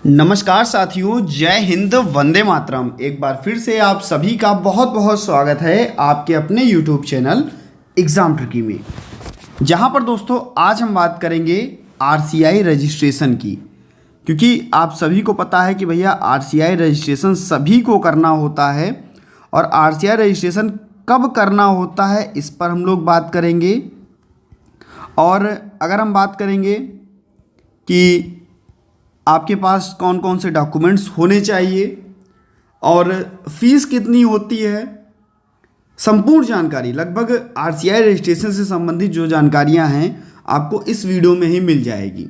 नमस्कार साथियों, जय हिंद, वंदे मातरम। एक बार फिर से आप सभी का बहुत बहुत स्वागत है आपके अपने YouTube चैनल एग्ज़ाम ट्रिकी में, जहां पर दोस्तों आज हम बात करेंगे RCI रजिस्ट्रेशन की। क्योंकि आप सभी को पता है कि भैया RCI रजिस्ट्रेशन सभी को करना होता है और RCI रजिस्ट्रेशन कब करना होता है इस पर हम लोग बात करेंगे। और अगर हम बात करेंगे कि आपके पास कौन कौन से डॉक्यूमेंट्स होने चाहिए और फीस कितनी होती है, संपूर्ण जानकारी लगभग RCI रजिस्ट्रेशन से संबंधित जो जानकारियां हैं आपको इस वीडियो में ही मिल जाएगी।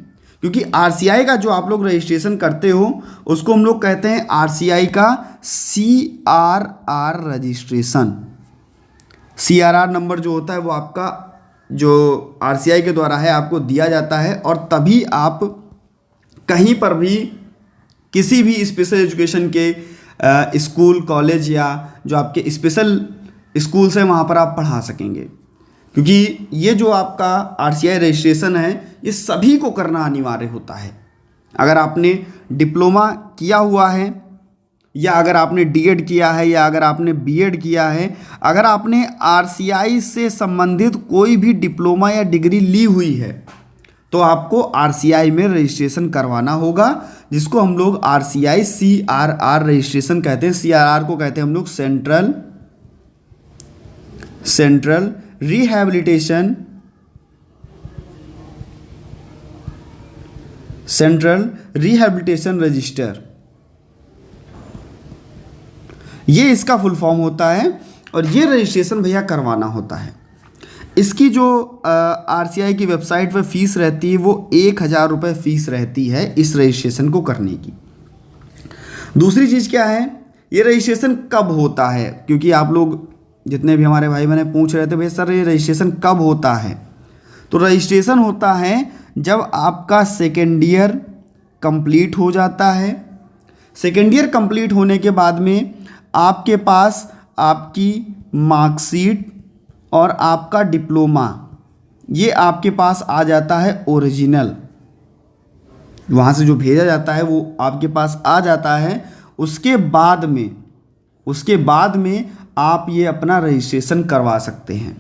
क्योंकि RCI का जो आप लोग रजिस्ट्रेशन करते हो उसको हम लोग कहते हैं RCI का CRR रजिस्ट्रेशन। CRR नंबर जो होता है वो आपका जो RCI के द्वारा है आपको दिया जाता है और तभी आप कहीं पर भी किसी भी स्पेशल एजुकेशन के स्कूल, कॉलेज या जो आपके स्पेशल स्कूल्स हैं वहाँ पर आप पढ़ा सकेंगे। क्योंकि ये जो आपका RCI रजिस्ट्रेशन है ये सभी को करना अनिवार्य होता है। अगर आपने डिप्लोमा किया हुआ है या अगर आपने DED किया है या अगर आपने BEd किया है, अगर आपने RCI से संबंधित कोई भी डिप्लोमा या डिग्री ली हुई है तो आपको RCI में रजिस्ट्रेशन करवाना होगा, जिसको हम लोग RCI CRR रजिस्ट्रेशन कहते हैं। CRR को कहते हैं हम लोग सेंट्रल रिहैबिलिटेशन रजिस्टर, ये इसका फुल फॉर्म होता है और ये रजिस्ट्रेशन भैया करवाना होता है। इसकी जो RCI की वेबसाइट पर फीस रहती है वो 1000 रुपये फ़ीस रहती है इस रजिस्ट्रेशन को करने की। दूसरी चीज़ क्या है, ये रजिस्ट्रेशन कब होता है? क्योंकि आप लोग जितने भी हमारे भाई बहन पूछ रहे थे भाई सर ये रजिस्ट्रेशन कब होता है, तो रजिस्ट्रेशन होता है जब आपका सेकेंड ईयर कंप्लीट हो जाता है। सेकेंड ईयर कंप्लीट होने के बाद में आपके पास आपकी मार्कशीट और आपका डिप्लोमा ये आपके पास आ जाता है ओरिजिनल, वहाँ से जो भेजा जाता है वो आपके पास आ जाता है। उसके बाद में आप ये अपना रजिस्ट्रेशन करवा सकते हैं।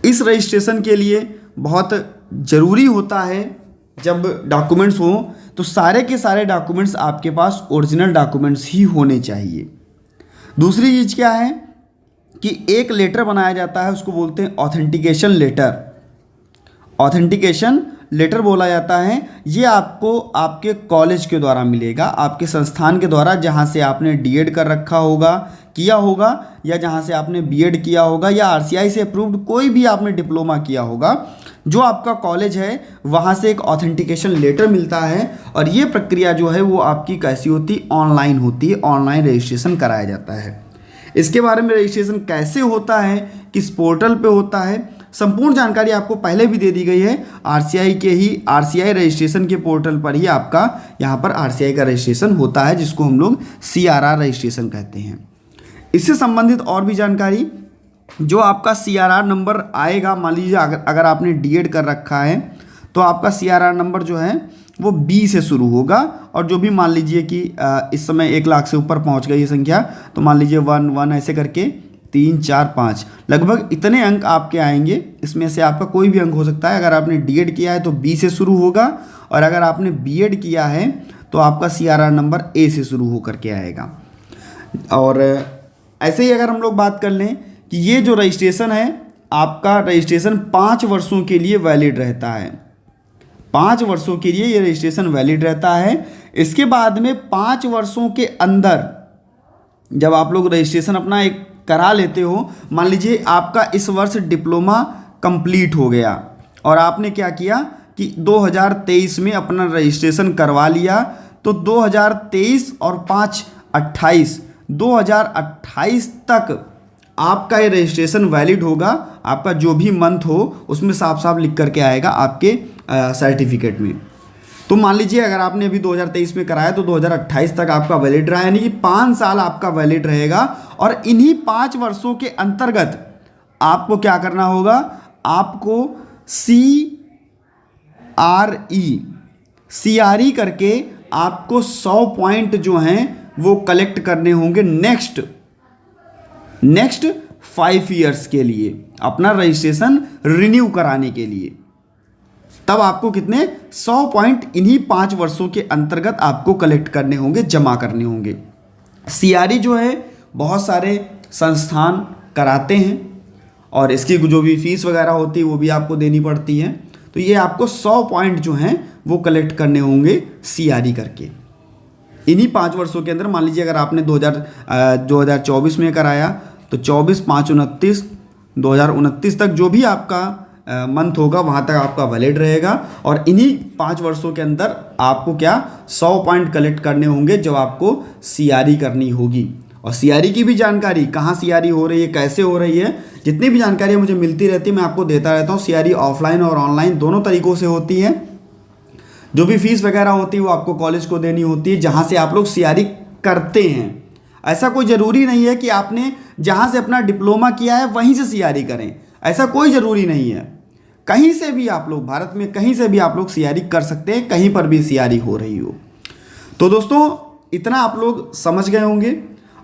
इस रजिस्ट्रेशन के लिए बहुत ज़रूरी होता है जब डॉक्यूमेंट्स हों तो सारे के सारे डॉक्यूमेंट्स आपके पास ओरिजिनल डॉक्यूमेंट्स ही होने चाहिए। दूसरी चीज़ क्या है कि एक लेटर बनाया जाता है, उसको बोलते हैं ऑथेंटिकेशन लेटर बोला जाता है। ये आपको आपके कॉलेज के द्वारा मिलेगा, आपके संस्थान के द्वारा, जहाँ से आपने DED कर रखा होगा, किया होगा, या जहाँ से आपने BEd किया होगा या RCI से अप्रूव्ड कोई भी आपने डिप्लोमा किया होगा, जो आपका कॉलेज है वहाँ से एक ऑथेंटिकेशन लेटर मिलता है। और ये प्रक्रिया जो है वो आपकी कैसी होती, ऑनलाइन होती है, ऑनलाइन रजिस्ट्रेशन कराया जाता है। इसके बारे में रजिस्ट्रेशन कैसे होता है, किस पोर्टल पे होता है, संपूर्ण जानकारी आपको पहले भी दे दी गई है। RCI रजिस्ट्रेशन के पोर्टल पर ही आपका यहाँ पर RCI का रजिस्ट्रेशन होता है, जिसको हम लोग CRR रजिस्ट्रेशन कहते हैं। इससे संबंधित और भी जानकारी, जो आपका CRR नंबर आएगा, मान लीजिए अगर आपने DED कर रखा है तो आपका CRR नंबर जो है वो B से शुरू होगा। और जो भी मान लीजिए कि इस समय 1 लाख से ऊपर पहुंच गई ये संख्या, तो मान लीजिए 1 1 ऐसे करके 3 4 5 लगभग इतने अंक आपके आएंगे। इसमें से आपका कोई भी अंक हो सकता है। अगर आपने DED किया है तो B से शुरू होगा और अगर आपने BEd किया है तो आपका CRR नंबर A से शुरू होकर के आएगा। और ऐसे ही अगर हम लोग बात कर लें कि ये जो रजिस्ट्रेशन है, आपका रजिस्ट्रेशन 5 वर्षों के लिए वैलिड रहता है। 5 वर्षों के लिए ये रजिस्ट्रेशन वैलिड रहता है। इसके बाद में 5 वर्षों के अंदर जब आप लोग रजिस्ट्रेशन अपना एक करा लेते हो, मान लीजिए आपका इस वर्ष डिप्लोमा कंप्लीट हो गया और आपने क्या किया कि 2023 में अपना रजिस्ट्रेशन करवा लिया, तो 2023 और 5 28 2028 तक आपका ये रजिस्ट्रेशन वैलिड होगा। आपका जो भी मंथ हो उसमें साफ साफ लिख करके आएगा आपके सर्टिफिकेट में। तो मान लीजिए अगर आपने अभी 2023 में कराया तो 2028 तक आपका वैलिड रहा, यानी कि 5 साल आपका वैलिड रहेगा। और इन्हीं 5 वर्षों के अंतर्गत आपको क्या करना होगा, आपको CRE करके आपको 100 पॉइंट जो हैं वो कलेक्ट करने होंगे नेक्स्ट 5 ईयर्स के लिए, अपना रजिस्ट्रेशन रिन्यू कराने के लिए। तब आपको कितने 100 पॉइंट इन्हीं 5 वर्षों के अंतर्गत आपको कलेक्ट करने होंगे, जमा करने होंगे। सीआरई जो है बहुत सारे संस्थान कराते हैं और इसकी जो भी फीस वगैरह होती है वो भी आपको देनी पड़ती है। तो ये आपको 100 पॉइंट जो हैं वो कलेक्ट करने होंगे सीआरई करके इन्हीं 5 वर्षों के अंदर। मान लीजिए अगर आपने 2024 में कराया तो 24, 5, 29, 2029 तक जो भी आपका मंथ होगा वहाँ तक आपका वैलिड रहेगा। और इन्हीं 5 वर्षों के अंदर आपको क्या 100 पॉइंट कलेक्ट करने होंगे जब आपको सीआरई करनी होगी। और सीआरई की भी जानकारी, कहाँ सीआरई हो रही है, कैसे हो रही है, जितनी भी जानकारी मुझे मिलती रहती है मैं आपको देता रहता हूँ। सीआरई ऑफलाइन और ऑनलाइन दोनों तरीक़ों से होती है। जो भी फीस वगैरह होती है वो आपको कॉलेज को देनी होती है जहाँ से आप लोग सीआरई करते हैं। ऐसा कोई ज़रूरी नहीं है कि आपने जहाँ से अपना डिप्लोमा किया है वहीं से सीआरई करें, ऐसा कोई ज़रूरी नहीं है। कहीं से भी आप लोग, भारत में कहीं से भी आप लोग सीआरई कर सकते हैं, कहीं पर भी सीआरई हो रही हो। तो दोस्तों इतना आप लोग समझ गए होंगे।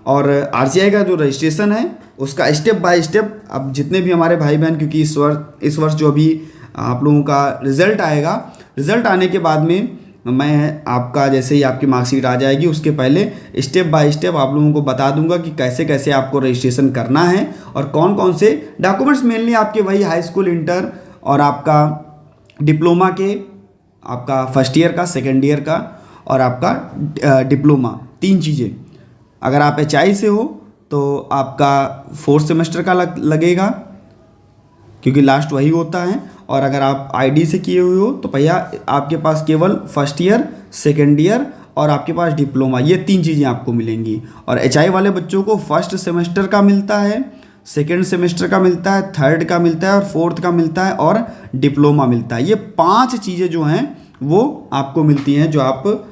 और आरसीआई का जो रजिस्ट्रेशन है उसका स्टेप बाय स्टेप अब जितने भी हमारे भाई बहन, क्योंकि इस वर्ष जो भी आप लोगों का रिज़ल्ट आएगा, रिज़ल्ट आने के बाद में मैं आपका जैसे ही आपकी मार्कशीट आ जाएगी उसके पहले स्टेप बाय स्टेप आप लोगों को बता दूंगा कि कैसे कैसे आपको रजिस्ट्रेशन करना है और कौन कौन से डॉक्यूमेंट्स मेनली आपके वही हाई स्कूल, इंटर और आपका डिप्लोमा के, आपका फर्स्ट ईयर का, सेकेंड ईयर का और आपका डिप्लोमा, 3 चीज़ें। अगर आप एचआई से हो तो आपका 4th सेमेस्टर का लगेगा क्योंकि लास्ट वही होता है। और अगर आप आईडी से किए हुए हो तो भैया आपके पास केवल फर्स्ट ईयर, सेकेंड ईयर और आपके पास डिप्लोमा, ये 3 चीज़ें आपको मिलेंगी। और एचआई वाले बच्चों को फर्स्ट सेमेस्टर का मिलता है, सेकेंड सेमेस्टर का मिलता है, थर्ड का मिलता है और 4th का मिलता है और डिप्लोमा मिलता है। ये 5 चीज़ें जो हैं वो आपको मिलती हैं जो आप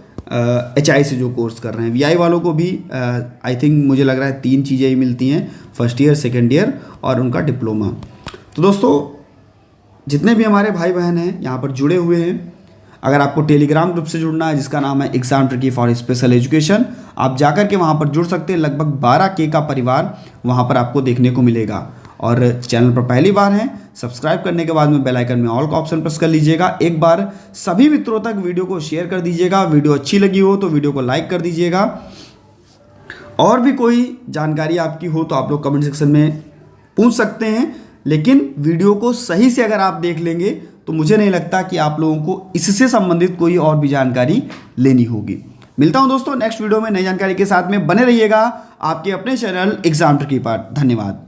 एचआई से जो कोर्स कर रहे हैं। वीआई वालों को भी आई थिंक मुझे लग रहा है 3 चीज़ें ही मिलती हैं, फर्स्ट ईयर, सेकेंड ईयर और उनका डिप्लोमा। तो दोस्तों जितने भी हमारे भाई बहन हैं यहाँ पर जुड़े हुए हैं, अगर आपको टेलीग्राम ग्रुप से जुड़ना है जिसका नाम है exam tricky for special education, आप जाकर के वहाँ पर जुड़ सकते हैं। लगभग 12K का परिवार वहाँ पर आपको देखने को मिलेगा। और चैनल पर पहली बार हैं, सब्सक्राइब करने के बाद में बेल आइकन में ऑल का ऑप्शन प्रेस कर लीजिएगा। एक बार सभी मित्रों तक वीडियो को शेयर कर दीजिएगा। वीडियो अच्छी लगी हो तो वीडियो को लाइक कर दीजिएगा। और भी कोई जानकारी आपकी हो तो आप लोग कमेंट सेक्शन में पूछ सकते हैं, लेकिन वीडियो को सही से अगर आप देख लेंगे तो मुझे नहीं लगता कि आप लोगों को इससे संबंधित कोई और भी जानकारी लेनी होगी। मिलता हूं दोस्तों नेक्स्ट वीडियो में नई जानकारी के साथ में। बने रहिएगा आपके अपने चैनल एग्जाम ट्रिकी पर। धन्यवाद।